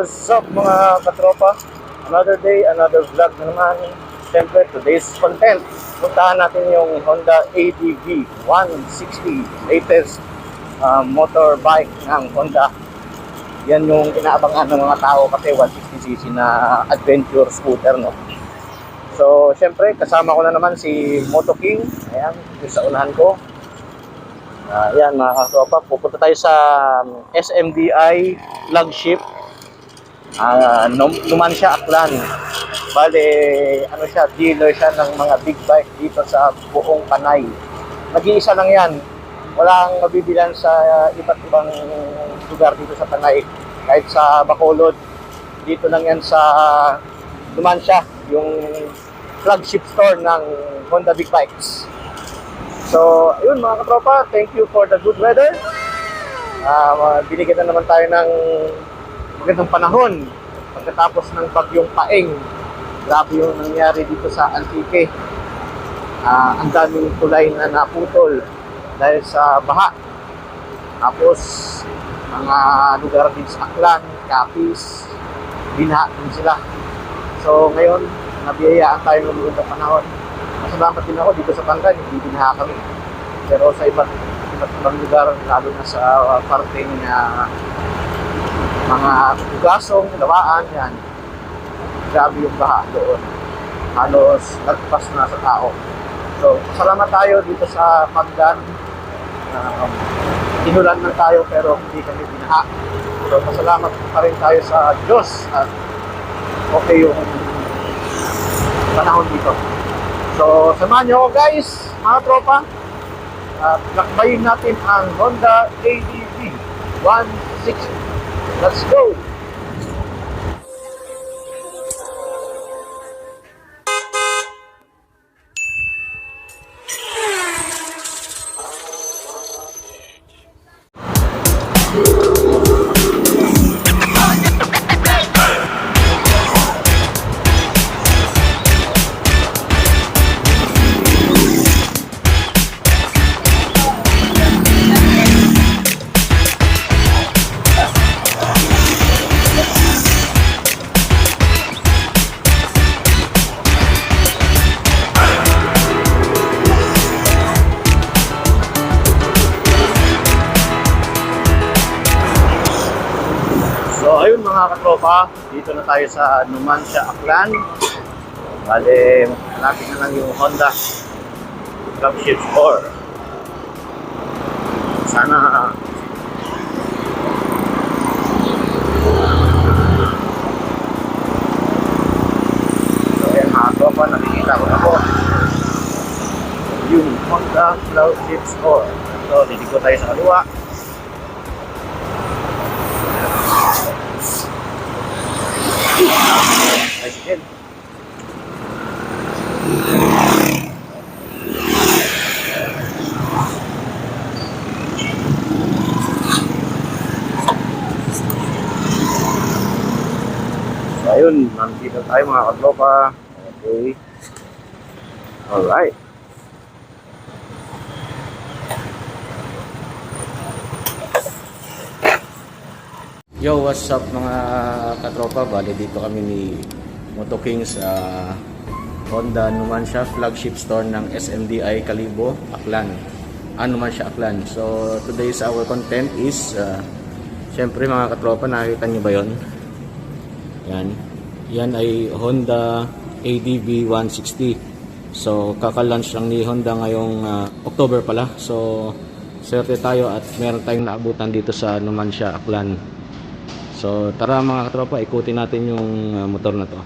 What's up mga katropa? Another day, another vlog na naman. Siyempre, today's content. Puntahan natin yung Honda ADV 160 latest motorbike ng Honda. Yan yung inaabangan ng mga tao kasi 160cc na adventure scooter, no? So, siyempre, kasama ko na naman si Moto King. Ayan, yung sa unahan ko. Yan mga katropa, pupunta tayo sa SMDI flagship Numancia, Aklan. Bale, ano siya, dealer siya ng mga big bike dito sa buong Panay. Nag-iisa lang yan. Walang mabibilan sa iba't ibang lugar dito sa Panay. Kahit sa Bacolod, dito lang yan sa Numancia, yung flagship store ng Honda Big Bikes. So, ayun mga katropa, thank you for the good weather. Binigyan na naman tayo ng magandang panahon pagkatapos ng bagyong Paeng. Grabe yung nangyari dito sa Antique. Ang daming tulay na naputol dahil sa baha. Tapos, mga lugar din sa Aklan, Capiz, binaha din sila. So, ngayon, nabiyayaan tayo ng magandang panahon. Masalamat din ako dito sa Panggan, hindi binaha kami. Pero sa iba't ibang lugar, lalo na sa parting mga ugasong, lawaan, yan. Grabe yung baha doon. Halos nagpas na sa tao. So, salamat tayo dito sa Panggan. Inulan lang tayo pero hindi kami binaha. So, pasalamat pa rin tayo sa Diyos at okay yung panahon dito. So, samahan nyo ako guys, mga tropa. Lakbayin natin ang Honda ADV 160. Let's go! Ayun mga katropa, dito na tayo sa Numancia, Aklan. Bale, hanapin na lang yung Honda flagship store. Sana so ayan mga katropa, nakikita ko na po yung Honda flagship store. So, dito tayo sa kaliwa. Again. So, ayun, nandito tayo mga katropa. Okay. Alright. Yo, what's up mga katropa? Bali dito kami ni Moto King sa Honda Numancia flagship store ng SMDI Kalibo, Aklan. Numancia, Aklan. So today's our content is syempre mga katropa, nakikita niyo ba 'yon? Yan. Yan ay Honda ADV 160. So kaka-launch lang ni Honda ngayong October pala. So swerte tayo at meron tayong naabutan dito sa Numancia, Aklan. So tara mga katropa, ikutin natin yung motor na to.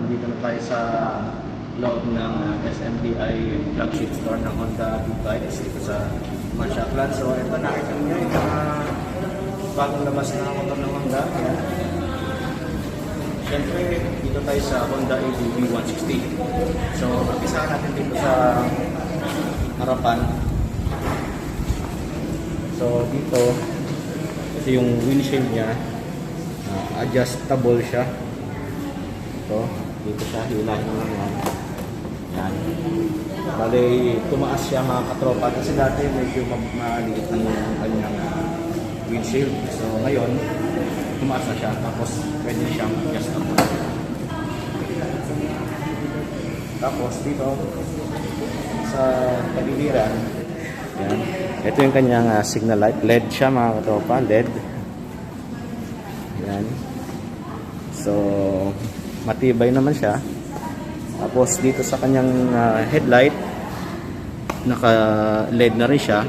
nandito na tayo sa loob ng SMDI flagship store ng Honda bikes dito sa Numancia Aklan. So ito, nakita nyo yung mga bagong labas na motor ng Honda. Ayan. Siyempre, dito tayo sa Honda ADV 160. So umpisahan natin dito sa harapan. So dito, ito yung windshield niya. Adjustable siya. Ito, dito siya, hilahin lang yan. Yan. Bale, tumaas siya mga katropa kasi dati medyo maliit lang yung kanyang windshield. So ngayon, tumaas na siya tapos pwede siyang adjustable. Tapos dito, sa tagiliran, yan. Ito yung kanyang signal light. LED siya mga katropa, LED. Yan. So, matibay naman siya. Tapos dito sa kanyang headlight, naka-LED na rin siya.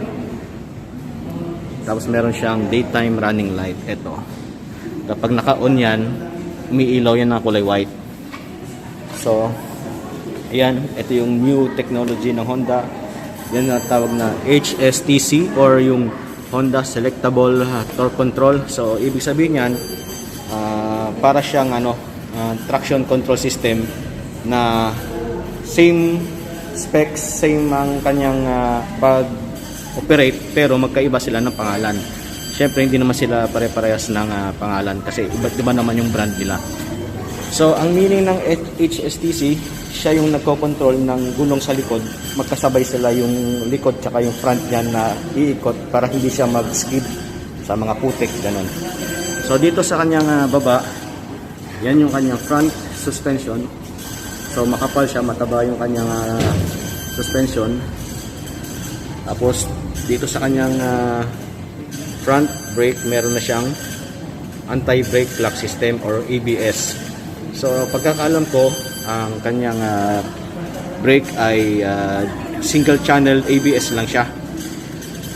Tapos meron siyang daytime running light. Ito. Kapag naka-on yan, umiilaw yan ng kulay white. So, ayan. Ito yung new technology ng Honda. Yan na tawag na HSTC or yung Honda Selectable Torque Control. So, ibig sabihin yan, para siyang traction control system na same specs, same ang kanyang pag-operate pero magkaiba sila ng pangalan. Siyempre hindi naman sila pare-parehas ng pangalan kasi iba naman yung brand nila. So ang meaning ng HSTC, siya yung nagko-control ng gulong sa likod. Magkasabay sila yung likod tsaka yung front niya na iikot para hindi siya mag-skid sa mga putik, ganun. So dito sa kanyang baba, yan yung kanyang front suspension. So makapal siya, mataba yung kanyang suspension. Tapos dito sa kanyang front brake, meron na siyang anti-brake lock system or ABS. So pagkakaalam ko, ang kanyang brake ay single channel ABS lang siya.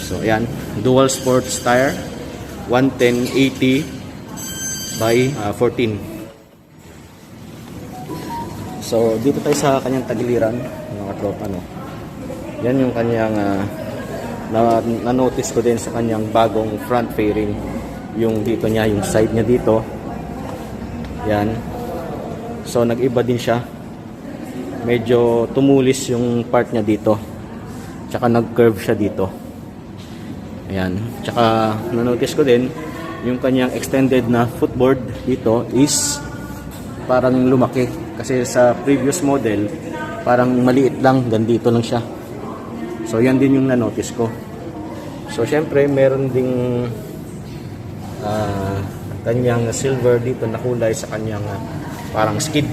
So ayan, dual sports tire, 110/80 by 14. So dito tayo sa kanyang tagiliran, mga tropa, no. Yan yung kanyang na-notice ko din sa kanyang bagong front fairing. Yung dito niya, yung side niya dito. Yan. So nag-iba din siya. Medyo tumulis yung part niya dito. Tsaka nag-curve siya dito. Ayan. Tsaka na-notice ko din yung kanyang extended na footboard dito is parang lumaki. Kasi sa previous model, parang maliit lang, ganito lang siya. So yan din yung na-notice ko. So syempre, meron ding kanyang silver dito na kulay sa kanyang parang skid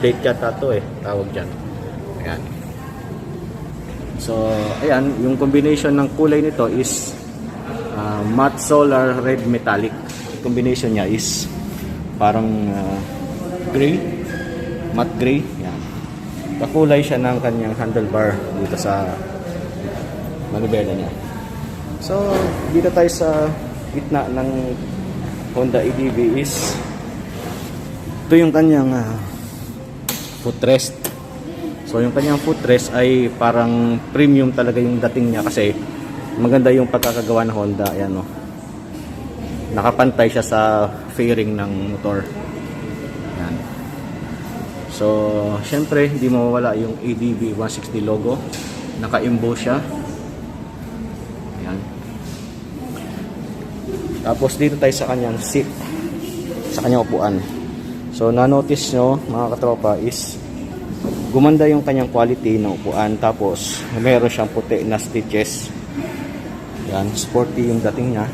plate yata to tawag dyan. Ayan. So ayan, yung combination ng kulay nito is matte solar red metallic. Combination niya is parang gray, matte gray. Yan. Kakulay siya ng kanyang handlebar dito sa manibela niya. So dito tayo sa gitna ng Honda ADV is ito yung kanyang footrest. So yung kanyang footrest ay parang premium talaga yung dating niya kasi maganda yung pagkakagawa ng Honda. Ayan, no? Nakapantay siya sa fairing ng motor. Ayan. So syempre hindi mawawala yung ADV 160 logo. Naka-emboss siya. Ayan. Tapos dito tayo sa kanyang seat, sa kanyang upuan. So na-notice nyo mga katropa is gumanda yung kanyang quality ng upuan. Tapos meron siyang puti na stitches. Yan, sporty yung dating niya.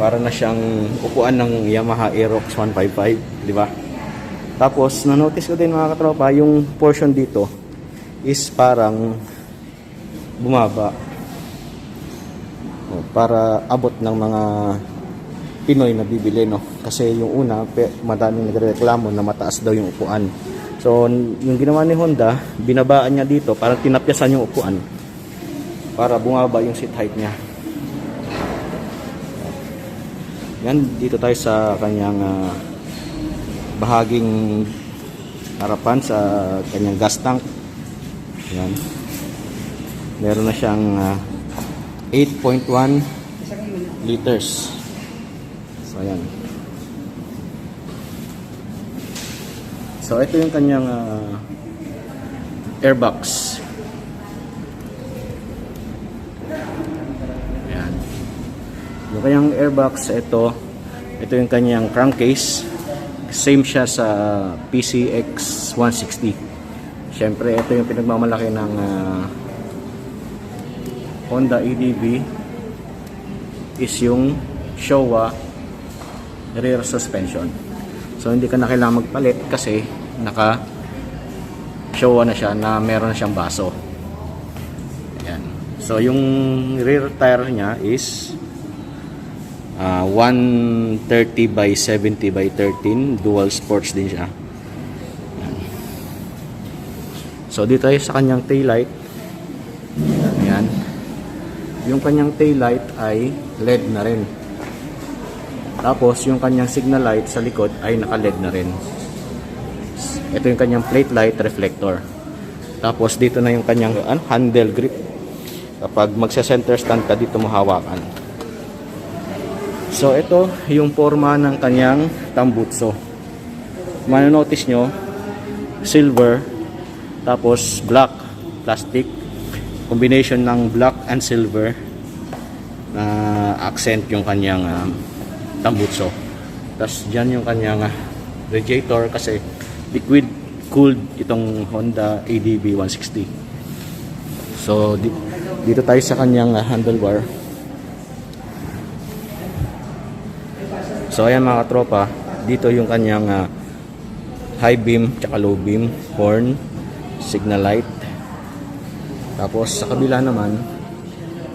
Para na siyang upuan ng Yamaha Aerox 155, di ba? Tapos na-notice ko din mga katropa, yung portion dito is parang bumaba. Para abot ng mga Pinoy na bibili, no? Kasi yung una, madaming nagreklamo na mataas daw yung upuan. So yung ginawa ni Honda, binabaan niya dito, parang tinapyasan yung upuan para bumaba yung seat height niya. Yan, dito tayo sa kanyang bahaging harapan sa kanyang gas tank. Ayan. Meron na siyang 8.1 liters. So ayan. So ito yung kanyang airbox. Ayan. Yung kanyang airbox, ito yung kanyang crankcase. Same siya sa PCX 160. Siyempre, ito yung pinagmamalaki ng Honda EDV is yung Showa rear suspension. So hindi ka na kailangan magpalit kasi naka Showa na siya na meron na siyang baso. Ayan. So yung rear tire niya is 130 by 70 by 13, dual sports din siya. Ayan. So dito tayo sa kanyang taillight. Ayan. Yung kanyang taillight ay LED na rin. Tapos yung kanyang signal light sa likod ay naka-LED na rin. Ito yung kanyang plate light reflector. Tapos dito na yung kanyang handle grip. Kapag magsa-center stand ka, dito mo hawakan. So ito yung forma ng kanyang tambutso. Manonotice nyo, silver, tapos black, plastic. Combination ng black and silver na accent yung kanyang tambutso. Tapos dyan yung kanyang radiator kasi liquid cooled itong Honda ADV 160. So dito tayo sa kanyang handlebar. So ayan mga katropa, dito yung kanyang high beam tsaka low beam, horn, signal light. Tapos sa kabila naman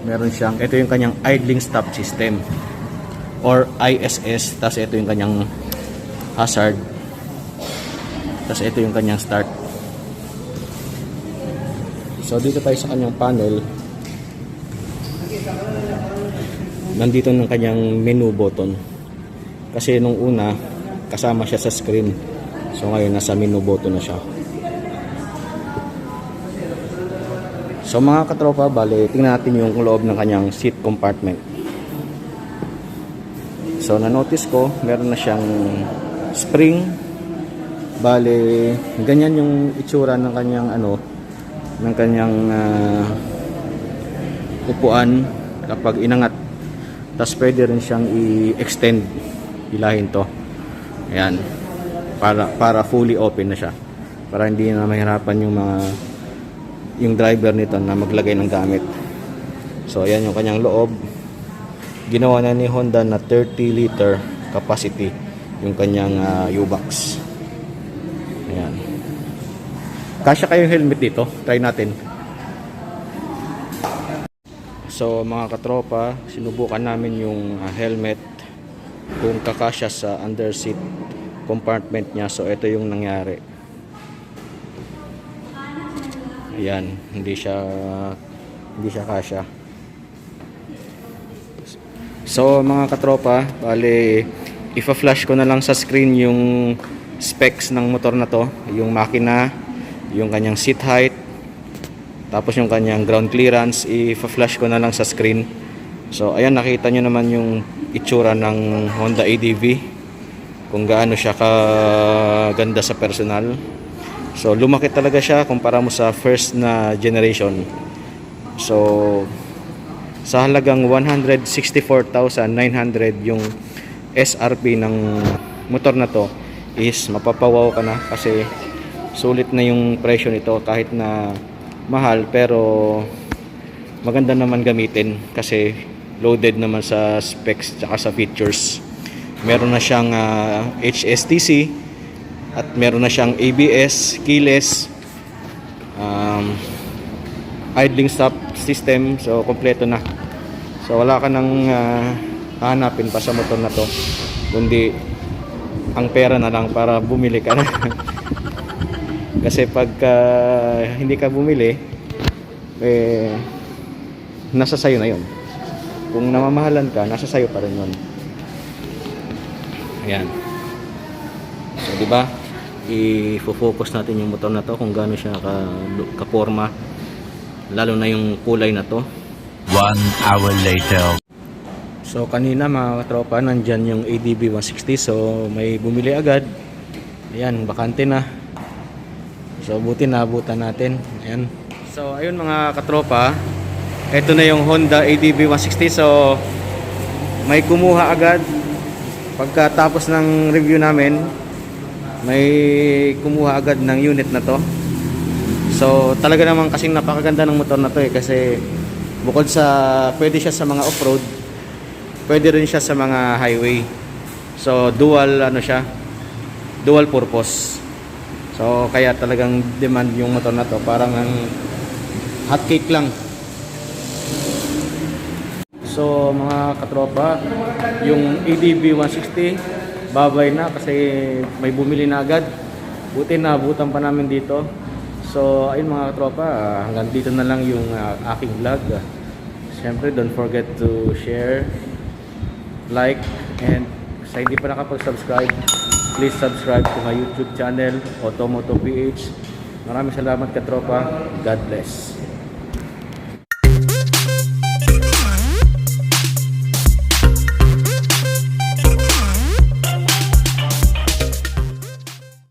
meron siyang, ito yung kanyang idling stop system or ISS. Tapos ito yung kanyang hazard. Tapos ito yung kanyang start. So dito tayo sa kanyang panel. Nandito ng kanyang menu button. Kasi nung una kasama siya sa screen. So ngayon nasa menu button na siya. So mga katropa, bale tingnan natin yung loob ng kanyang seat compartment. So na-notice ko, meron na siyang spring. Bale, ganyan yung itsura ng kanyang ng kanyang upuan kapag inangat. Tapos pwede rin siyang i-extend, ilahin to. Ayan. Para fully open na siya. Para hindi na mahirapan yung driver nito na maglagay ng gamit. So ayan yung kanyang loob. Ginawa na ni Honda na 30 liter capacity yung kanyang U-box. Ayan. Kasya kayong helmet dito. Try natin. So mga katropa, sinubukan namin yung helmet kung kakasya sa under seat compartment niya. So ito yung nangyari. Ayan, hindi siya kasya. So mga katropa, bale ipa-flash ko na lang sa screen yung specs ng motor na to, yung makina, yung kanyang seat height, tapos yung kanyang ground clearance, ipa-flash ko na lang sa screen. So ayan, nakita nyo naman yung itsura ng Honda ADV, kung gaano siya kaganda sa personal. So lumaki talaga siya kumpara mo sa first na generation. So sa halagang 164,900 yung SRP ng motor na to, is mapapawaw ka na kasi sulit na yung presyo nito. Kahit na mahal, pero maganda naman gamitin kasi loaded naman sa specs at sa features. Meron na siyang HSTC at meron na siyang ABS, keyless, idling stop system. So kompleto na. So wala ka nang hanapin pa sa motor na to, kundi ang pera na lang para bumili ka na. Kasi pagka hindi ka bumili, nasa sayo na yun. Kung namamahalan ka, nasa sayo pa rin yun. Ayan. So, di ba? I-focus natin yung motor na to kung gaano siya ka-forma. Lalo na yung kulay na to. 1 hour later. So kanina mga katropa, nandyan yung ADB 160. So may bumili agad. Ayan, bakante na. So buti naabutan natin. Ayan. So ayun mga katropa, ito na yung Honda ADB 160. So may kumuha agad. Pagkatapos ng review namin, may kumuha agad ng unit na to. So talaga naman kasing napakaganda ng motor na to kasi bukod sa pwede siya sa mga off-road, pwede rin siya sa mga highway. So dual siya, dual purpose. So kaya talagang demand yung motor na to, parang ang hot cake lang. So mga katropa, yung ADB 160 babay na kasi may bumili na agad. Buti na abutan pa namin dito. So ayun mga katropa, hanggang dito na lang yung aking vlog. Siyempre don't forget to share, like, and sa hindi pa nakapag-subscribe, please subscribe to my YouTube channel, Automoto PH. Maraming salamat katropa. God bless.